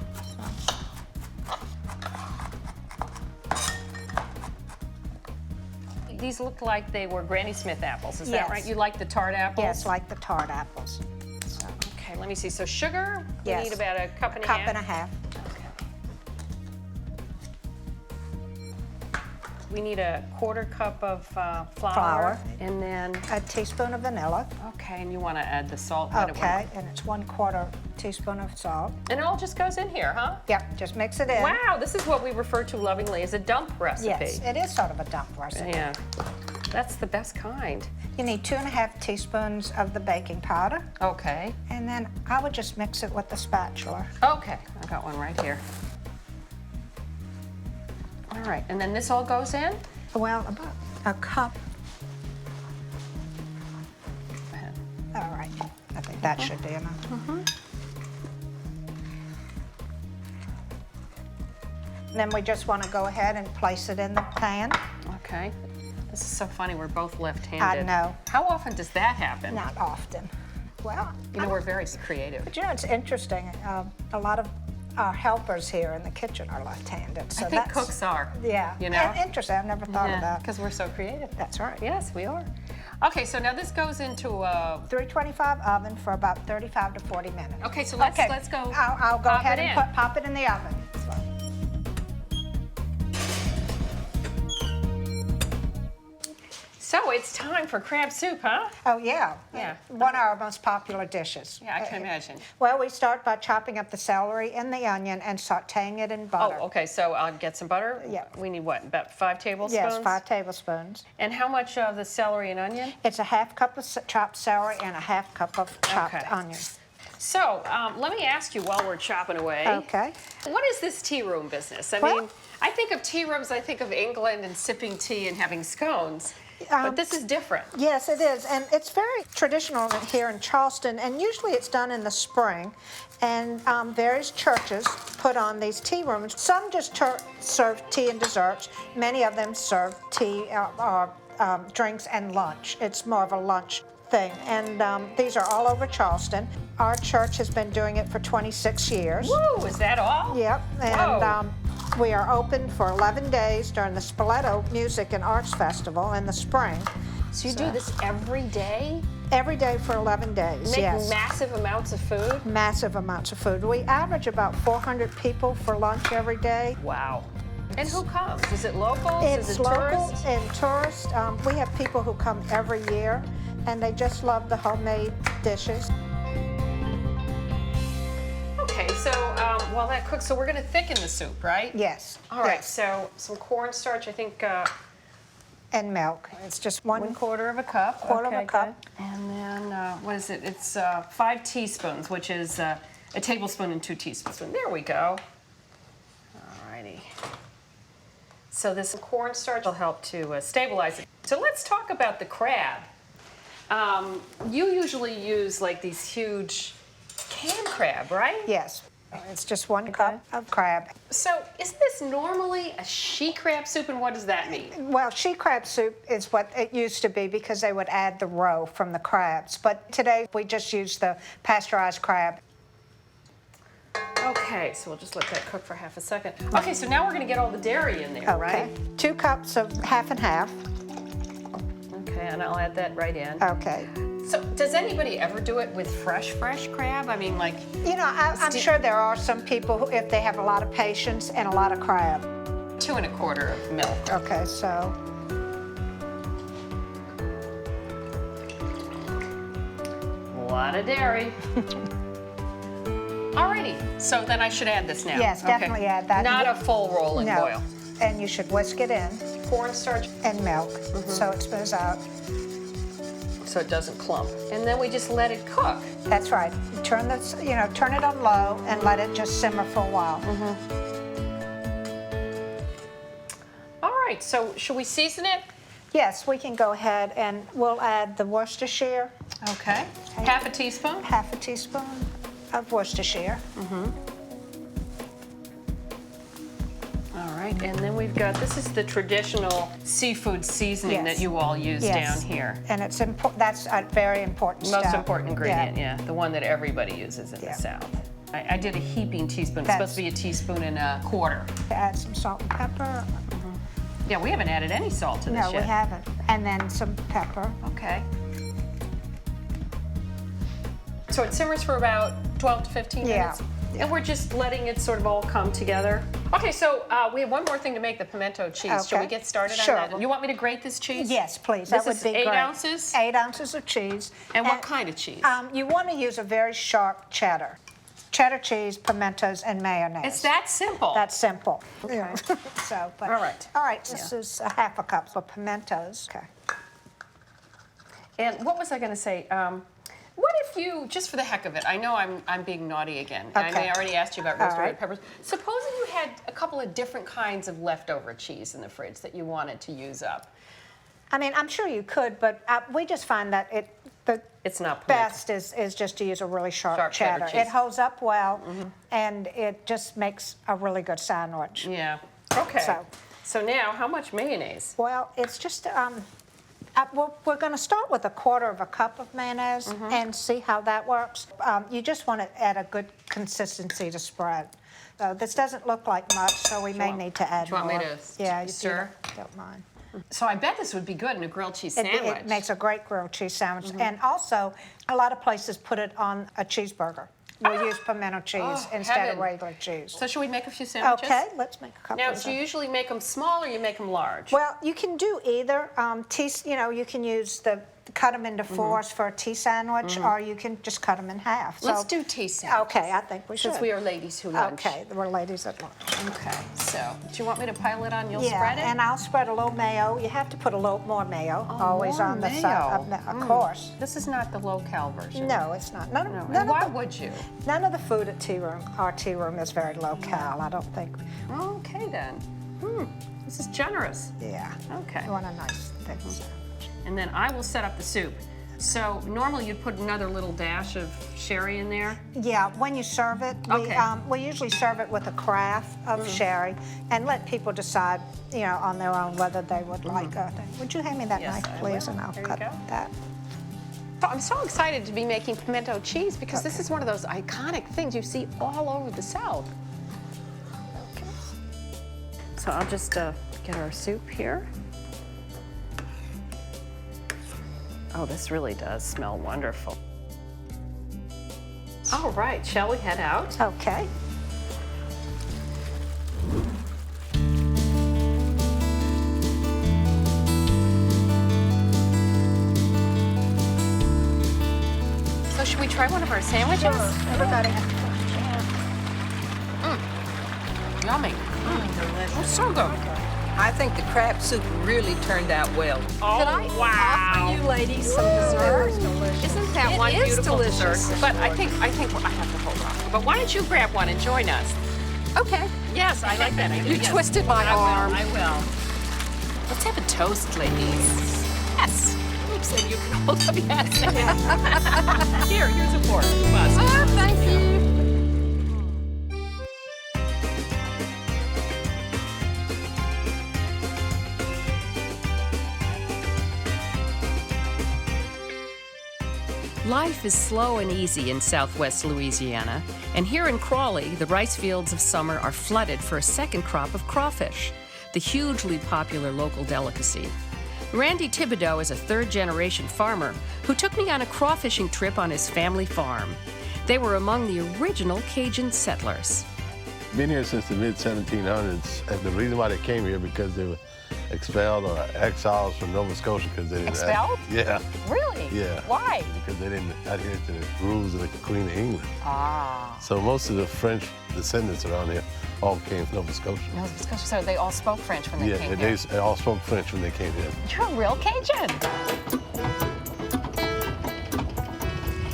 These look like they were Granny Smith apples. Is that Yes. right? You like the tart apples? Yes, like the tart apples. So, Okay, let me see. So sugar, we Yes. need about a cup and a cup half. and a half. We need a quarter cup of flour. Flour. And then, A teaspoon of vanilla. okay, and you want to add the salt. What do we- Okay, and it's 1/4 teaspoon of salt. And it all just goes in here, huh? Yep, just mix it in. Wow, this is what we refer to lovingly as a dump recipe. Yes, it is sort of a dump recipe. Yeah, that's the best kind. You need 2½ teaspoons of the baking powder, Okay. and then I would just mix it with the spatula. Okay, I got one right here. All right, and then this all goes in? Well, about a cup. All right, I think that should be enough. Then we just want to go ahead and place it in the pan. Okay. This is so funny, we're both left-handed. I know. How often does that happen? Not often. Well, You know, we're very creative. but you know, it's interesting. A lot of our helpers here in the kitchen are left-handed. So I think that's, cooks are. Yeah. You know? And interesting. I've never thought of that. Because we're so creative. That's right. Yes, we are. Okay, so now this goes into a... 325 oven for about 35 to 40 minutes. Okay, so let's go. I'll go pop ahead it and in. pop it in the oven. So it's time for crab soup, huh? Oh, yeah. Yeah. One of our most popular dishes. Yeah, I can imagine. Well, we start by chopping up the celery and the onion and sautéing it in butter. Oh, okay, so I'll get some butter? Yeah. We need what, about 5 tablespoons? Yes, 5 tablespoons. And how much of the celery and onion? It's a ½ cup of chopped celery and a ½ cup of chopped Okay. onion. So let me ask you while we're chopping away. Okay. What is this tea room business? I Well- mean, I think of tea rooms, I think of England and sipping tea and having scones. But this is different. Yes, it is, and it's very traditional here in Charleston, and usually it's done in the spring, and various churches put on these tea rooms. Some just serve tea and desserts. Many of them serve tea or drinks and lunch. It's more of a lunch thing, and these are all over Charleston. Our church has been doing it for 26 years. Woo, is that all? Yep, and Whoa. we are open for 11 days during the Spoleto Music and Arts Festival in the spring. So you do this every day? Every day for 11 days, Make yes. massive amounts of food? Massive amounts of food. We average about 400 people for lunch every day. Wow. And who comes? Is it locals? It's is it locals tourists? and tourists. We have people who come every year, and they just love the homemade dishes. Okay, so while that cooks, so we're going to thicken the soup, right? Yes. All right, yes. so some cornstarch, I think And milk. It's just one 1/4 of a cup. quarter of Okay, a cup. good. And then, what is it? It's 5 teaspoons, which is a tablespoon and 2 teaspoons. There we go. All righty. So this cornstarch will help to stabilize it. So let's talk about the crab. You usually use like these huge canned crab, right? Yes. It's just 1 cup of crab. So is this normally a she crab soup, and what does that mean? Well, she crab soup is what it used to be because they would add the roe from the crabs. But today we just use the pasteurized crab. Okay, so we'll just let that cook for half a second. Okay, so now we're going to get all the dairy in there, right? 2 cups of half and half. Okay, and I'll add that right in. Okay. So does anybody ever do it with fresh crab? I mean, like... You know, I'm sure there are some people who, if they have a lot of patience and a lot of crab. 2 1/4 of milk. Okay, so A lot of dairy. Alrighty, so then I should add this now. yes, Okay. definitely add that. Not a full rolling No. boil. And you should whisk it in Cornstarch, and milk so it spills out. so it doesn't clump. And then we just let it cook. That's right. Turn this, turn it on low and let it just simmer for a while. All right, so should we season it? Yes, we can go ahead and we'll add the Worcestershire, Okay. Half a teaspoon? ½ a teaspoon of Worcestershire. All right, and then we've got, this is the traditional seafood seasoning Yes. that you all use Yes. down here. And it's that's a very important step. Most important ingredient, Yeah. yeah. The one that everybody uses in Yeah. the South. I did a heaping teaspoon. It's That's- supposed to be a teaspoon and a quarter. Add some salt and pepper. Yeah, we haven't added any salt to this No, yet. we haven't. And then some pepper. Okay. So it simmers for about 12 to 15 Yeah. minutes? And we're just letting it sort of all come together. Okay, so we have one more thing to make, the pimento cheese. Shall we Okay. get started Sure. on that? You want me to grate this cheese? Yes, please. This That would is be 8 great. ounces? 8 ounces of cheese. And what kind of cheese? You want to use a very sharp cheddar. Cheddar cheese, pimentos, and mayonnaise. It's that simple. That's simple. Yeah. So, but, All right. All right, this is a ½ a cup of pimentos. Okay. And what was I going to say? What if you, just for the heck of it, I know I'm being naughty again. And I already asked you about roasted red peppers. Supposing you had a couple of different kinds of leftover cheese in the fridge that you wanted to use up. I mean, I'm sure you could, but we just find that it's not best is just to use a really sharp cheddar. cheese. It holds up well, and it just makes a really good sandwich. Yeah. Okay. So now, how much mayonnaise? Well, it's just, we're going to start with 1/4 cup of mayonnaise and see how that works. You just want to add a good consistency to spread. This doesn't look like much, so we may need to add more. Do you want me to stir? Don't mind. So I bet this would be good in a grilled cheese sandwich. It makes a great grilled cheese sandwich. And also, a lot of places put it on a cheeseburger. We'll use pimento cheese instead of regular cheese. So should we make a few sandwiches? Okay, let's make a couple. Now, do you usually make them small or you make them large? Well, you can do either. You can use cut them into fours for a tea sandwich, or you can just cut them in half. Let's do tea sandwiches. Okay, I think we should. Since we are ladies who lunch. Okay, we're ladies at lunch. Okay, so do you want me to pile it on? You'll spread it? And I'll spread a little mayo. You have to put a little more mayo, always more on the mayo. side, of course. This is not the low-cal version. No, it's not. Why would you? None of the food at our tea room is very low-cal, I don't think. Okay, then. This is generous. Yeah. Okay. You want a nice thick sandwich. And then I will set up the soup. So normally you'd put another little dash of sherry in there? Yeah, when you serve it, we usually serve it with a carafe of sherry and let people decide, on their own whether they would like a thing. Would you hand me that knife, please, and I'll cut that. I'm so excited to be making pimento cheese because this is one of those iconic things you see all over the South. Okay. So I'll just get our soup here. Oh, this really does smell wonderful. All right, shall we head out? Okay. So should we try one of our sandwiches? Everybody. Yummy. Oh, so good. I think the crab soup really turned out well. Oh, Could I offer you ladies some dessert? Isn't that one It is beautiful delicious. dessert? But I think I have to hold off. But why don't you grab one and join us? Okay. Yes, I like that idea. You twisted my arm. I will. Let's have a toast, ladies. Yes. Oops, and you can hold up. Yes. Here's a fork. Oh, thank you. Life is slow and easy in southwest Louisiana, and here in Crawley, the rice fields of summer are flooded for a second crop of crawfish, the hugely popular local delicacy. Randy Thibodeau is a third-generation farmer who took me on a crawfishing trip on his family farm. They were among the original Cajun settlers. Been here since the mid-1700s, and the reason why they came here because they were expelled or exiles from Nova Scotia because they didn't... Expelled? Yeah. Really? Yeah. Why? Because they didn't adhere to the rules of the Queen of England. Ah. So most of the French descendants around here all came from Nova Scotia. Nova Scotia. So they all spoke French when they came here. Yeah, they all spoke French when they came here. You're a real Cajun.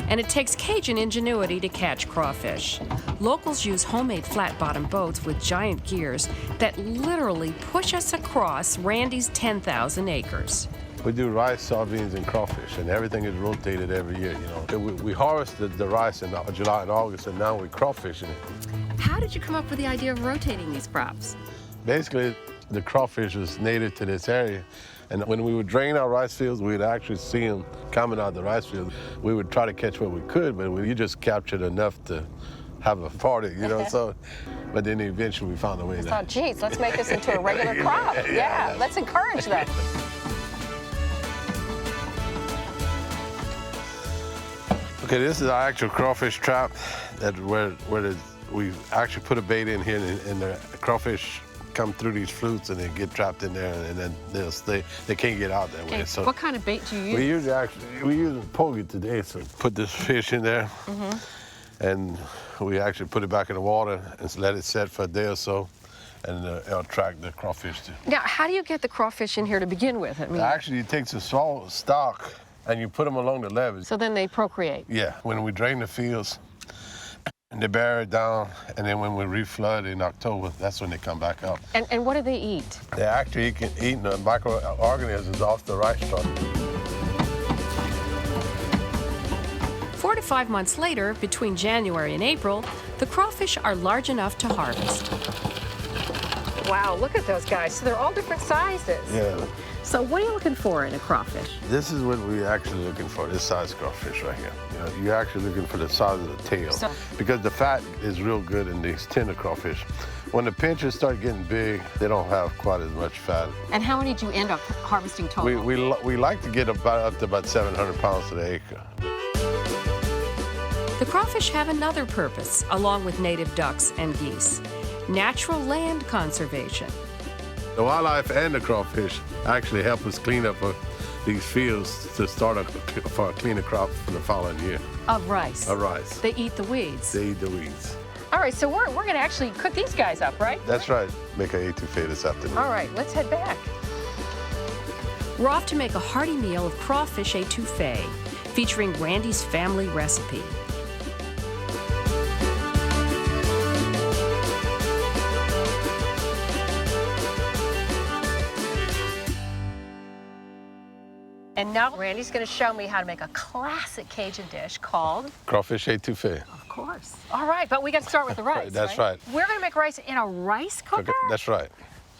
And it takes Cajun ingenuity to catch crawfish. Locals use homemade flat-bottom boats with giant gears that literally push us across Randy's 10,000 acres. We do rice, soybeans, and crawfish, and everything is rotated every year, We harvested the rice in July and August, and now we're crawfishing it. How did you come up with the idea of rotating these crops? Basically, the crawfish was native to this area. And when we would drain our rice fields, we'd actually see them coming out of the rice field. We would try to catch what we could, but we just captured enough to have a party, but then eventually we found a way to... Oh, geez, let's make this into a regular crop. Yeah, let's encourage that. Okay, this is our actual crawfish trap we actually put a bait in here, and the crawfish come through these flutes and they get trapped in there, and then they'll stay. They can't get out that way. So what kind of bait do you use? We use a pogie today. So put this fish in there, and we actually put it back in the water and let it set for a day or so, and it'll attract the crawfish. Now, how do you get the crawfish in here to begin with? Actually, it takes a small stock and you put them along the levee. So then they procreate. Yeah, when we drain the fields, and they bury it down, and then when we reflood in October, that's when they come back up. And what do they eat? They actually eat the microorganisms off the rice stalk. 4 to 5 months later, between January and April, the crawfish are large enough to harvest. Wow, look at those guys. So they're all different sizes. Yeah. So what are you looking for in a crawfish? This is what we're actually looking for, this size crawfish right here. You know, you're actually looking for the size of the tail. Because the fat is real good in these tender crawfish. When the pinchers start getting big, they don't have quite as much fat. And how many do you end up harvesting total? We like to get up to about 700 pounds to the acre. The crawfish have another purpose, along with native ducks and geese: natural land conservation. The wildlife and the crawfish actually help us clean up these fields to start for a cleaner crop for the following year. Of rice. Of rice. They eat the weeds. They eat the weeds. All right, so we're going to actually cook these guys up, right? That's right. Make an etouffee this afternoon. All right, let's head back. We're off to make a hearty meal of crawfish etouffee, featuring Randy's family recipe. And now Randy's going to show me how to make a classic Cajun dish called... Crawfish etouffee. Of course. All right, but we got to start with the rice, That's right. We're going to make rice in a rice cooker? Okay, that's right.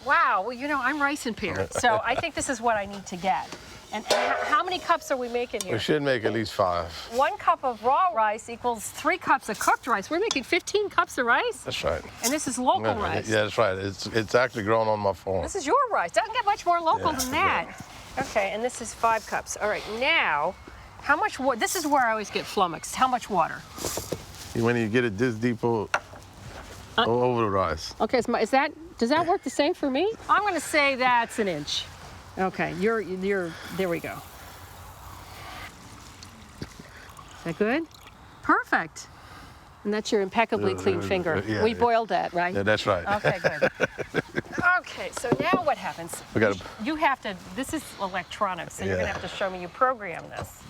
Wow, well, you know, I'm rice impaired, so I think this is what I need to get. And how many cups are we making here? We should make at least 5. 1 cup of raw rice equals 3 cups of cooked rice. We're making 15 cups of rice? That's right. And this is local rice? Yeah, that's right. It's actually grown on my farm. This is your rice. Doesn't get much more local than that. Yeah. Okay, and this is 5 cups. All right, now, how much water? This is where I always get flummoxed. How much water? When you get it this deep over the rice. Okay, does that work the same for me? I'm going to say that's an inch. Okay, you're there we go. Is that good? Perfect. And that's your impeccably clean finger. Yeah, we boiled that, right? Yeah, that's right. Okay, good. Okay, so now what happens? You have to, this is electronics, so you're going to have to show me you program this.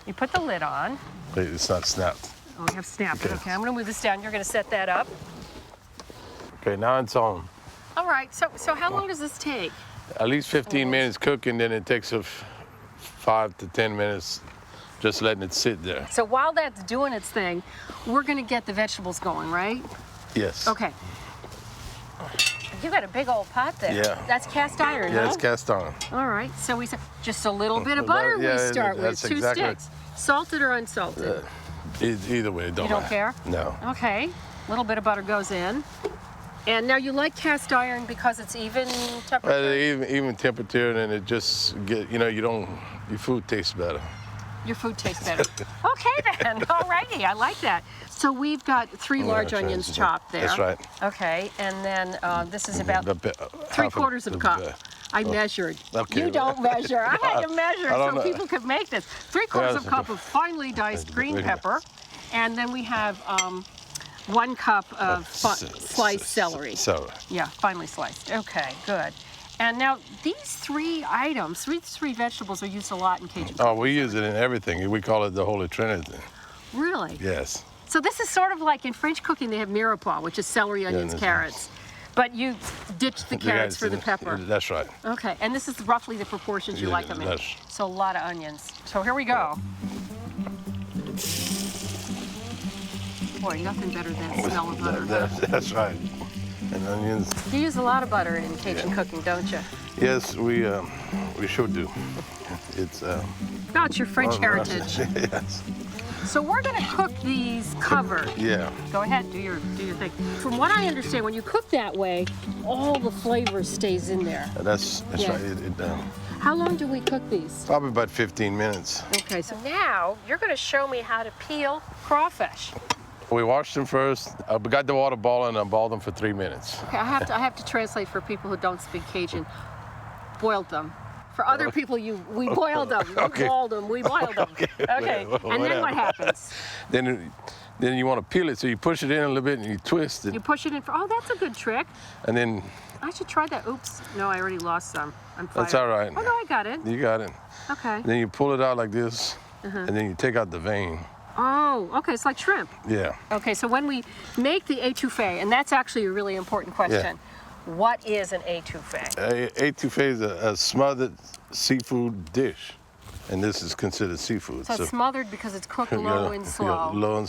You put the lid on. Wait, it's not snapped. Oh, you have to snap it. Okay, I'm going to move this down. You're going to set that up. Okay, now it's on. All right, so how long does this take? At least 15 minutes cooking, then it takes 5 to 10 minutes just letting it sit there. So while that's doing its thing, we're going to get the vegetables going, right? Yes. Okay. You got a big old pot there. Yeah. That's cast iron, Yeah, huh? it's cast iron. All right, so we said just a little bit of butter we start with, 2 sticks. Salted or unsalted? Either way, it don't matter. You don't care? No. Okay, a little bit of butter goes in. And now you like cast iron because it's even temperature? Even temperature, and it just your food tastes better. Your food tastes better. Okay then, all righty, I like that. So we've got 3 large onions chopped there. That's right. Okay, and then this is about 3/4 of a cup. I measured. Okay. You don't measure. I had to measure so people could make this. 3/4 of a cup of finely diced green pepper, and then we have 1 cup of sliced celery. Celery. Yeah, finely sliced. Okay, good. And now these 3 items, these 3 vegetables are used a lot in Cajun cooking. Oh, we use it in everything. We call it the Holy Trinity. Really? Yes. So this is sort of like in French cooking, they have mirepoix, which is celery, onions, carrots. But you ditch the carrots for the pepper. That's right. Okay, and this is roughly the proportions you like them in. So a lot of onions. So here we go. Boy, nothing better than the smell of butter. That's right. And onions. You use a lot of butter in Cajun cooking, don't you? Yes, we sure do. It's About your French heritage. Yes. So we're going to cook these covered. Yeah. Go ahead, do your thing. From what I understand, when you cook that way, all the flavor stays in there. That's right. How long do we cook these? Probably about 15 minutes. Okay, so now you're going to show me how to peel crawfish. We washed them first. We got the water boiling and boiled them for 3 minutes. Okay, I have to translate for people who don't speak Cajun. Boiled them. For other people, we boiled them. Okay. We boiled them. We boiled them. Okay. And then what happens? Then you want to peel it, so you push it in a little bit and you twist it. You push it in. Oh, that's a good trick. And then I should try that. Oops. No, I already lost some. I'm fired. That's all right. Oh, no, I got it. You got it. Okay. Then you pull it out like this, and then you take out the vein. Oh, okay. It's like shrimp. Yeah. Okay, so when we make the étouffée, and that's actually a really important question. What is an étouffée? Étouffée is a smothered seafood dish, and this is considered seafood. So it's smothered because it's cooked low and slow. Low and